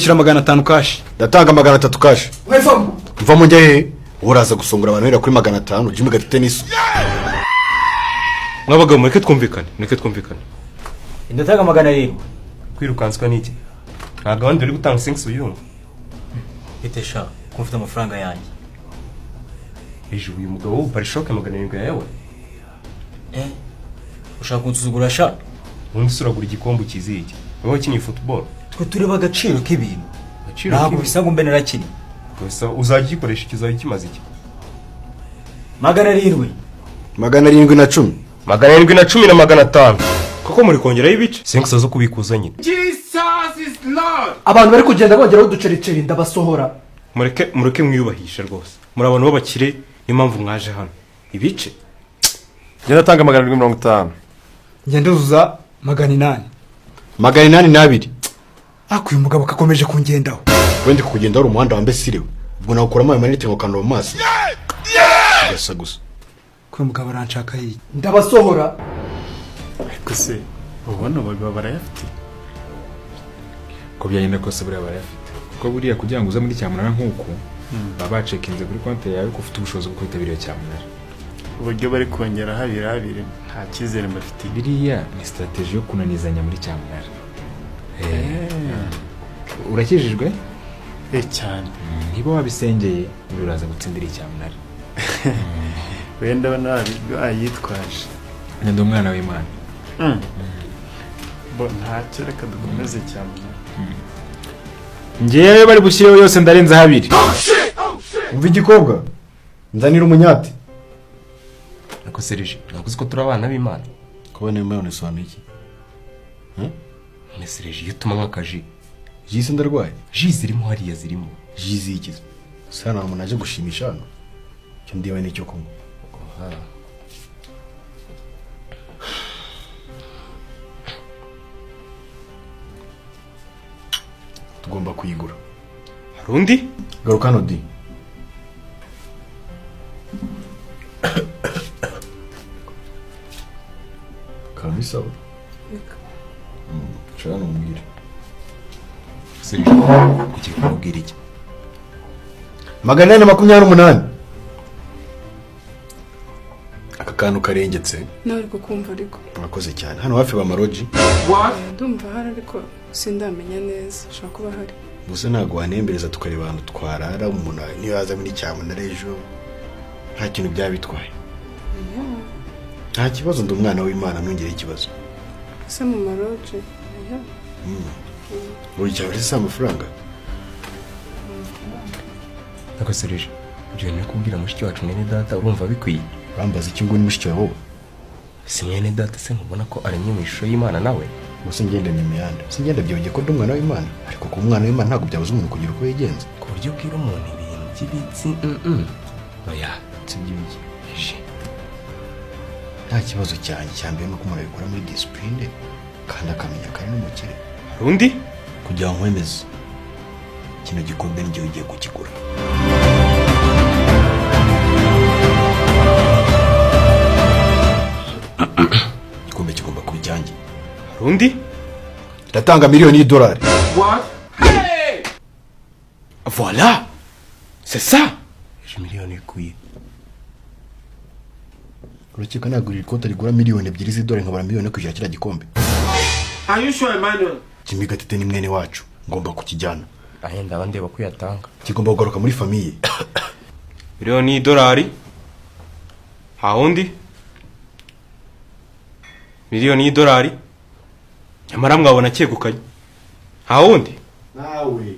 nyishyura 500 cash. Ndatanga 300 cash. Wevamo. Mvamo njye he? Uraza gusongora abantu hera kuri 500 Jimmy Gatete niso. Mwabaga mureke twumvikane. Indatanga 700. Kwirukanswa niki? Ntago abandi uri gutanga 5 uyumva. Itesha, kumfite amafaranga yanjye. Ejo uyu mugabo w'uparishoke 700 yawe. Ushaka kunsuzugura sha? Undi suragura igikombe kiziki. Wowe kinyi football. Twe tureba agaciro k'ibintu. Ntabwo bisa ngo mbe narakini. Gusa uzagikoresha ikizayi kimaze iki? 700. 710. 710 na 500. Koko muri kongera y'ibice? 5 zo kubikuza nyine. Jesus is Lord. Abantu bari kugenda bongeraho uducericeri ndabasohora. Mureke mwiyubahisha rwose. Muri abantu b'abakire impamvu mwaje hano. Ibice? Ngenda tanga 750. Ngenduza 800. 802. Akuye umugabo kakomeje kungendaho. Wende kugenda ari umuhanda wambe sirewe. Ubwo nakuramo ayo manite ngokando mu maso. Gusa. Kuye umugabo aranshaka yi. Ndabasohora. Kuse ubona baba barayafite. Ko byagenda kose buriya barayafite. Ko buriya kugira ngo uze muri cyamunara nkuko baba cekinze kuri konti yawe ko ufite ubushobozi bwo kwitabira cyamunara. Uburyo bari kongera habiri nta kizere mbafite. Biriya ni strategy yo kunanizanya muri cyamunara. Urakijijwe? Cyane. Niba wabisengeye uraza gutsindira icyamunara. Wenda bana ayitwaje. Ndi umwana w'Imana. Bo ntacyo reka dukomeze cyamunara. Ngewe bari bushireho yose ndarenza 2. Umva igikobwa. Nzanira umunyati. Nako Serge, nakuzi ko turi abana b'Imana. Kubona imana iswana iki? Serge, iyo tuma nk'akaji. Jisi ndarwaye. Jisi zirimo hariya zirimo. Jisi ikize. Sana umuntu aje gushimisha hano. Cyo ndiwe n'icyo kunywa. Tugomba kuyigura. Harundi? Garukano di. Kamisa. Chana umubwire. Serge, iki kumubwira iki? 828. Aka kantu karengetse. Nawe ariko kumva ariko. Murakoze cyane. Hano hafi ba Maroji. Ndumva hari ariko sindamenya neza. Shaka kuba hari. Gusa ntago wanembereza tukareba abantu twarara umuntu niyo yaza muri cyamunara ejo. Nta kintu byabitwaye. Nta kibazo ndi umwana w'Imana nongere ikibazo. Se mu Maroji. Uri cyabari se amafaranga. Nako Serge, je ne kubwira mushiki wacu mwene data urumva bikwiye. Bambaza iki ngo ni mushiki wawe. Si mwene data se nkubona ko aremye mu ishusho y'Imana nawe. Gusa ngende ni imyanda. Singenda byongeye ko ndi umwana w'Imana. Ariko ku mwana w'Imana ntago byabuze umuntu kugira uko yigenza. Ku buryo bwira umuntu ibintu by'ibitsi. Oya, by'ibiki. Nta kibazo cyane cyambere no kumara bikora muri discipline kandi akamenya kandi n'umukire. Harundi? Kugira ngo nkwemeze. Kino gikombe ngiye ugiye kukigura. Gikombe kigomba kubijyanye. Harundi? Ndatanga $1,000,000. What? Hey! Voilà. C'est ça. Je miliyoni ikuye. Urukiko nagurira ikoti rigura $2,000,000 nkabara $1,000,000 kujya kira gikombe. Are you sure, Emmanuel? Jimmy Gatete ni mwene wacu. Ngomba kukijyana. Ahenda abandi bakuyatanga. Kigomba kugaruka muri famiye. $1,000,000. Haundi? $1,000,000. Nyamara mwabona cyegukanye. Haundi? Nawe.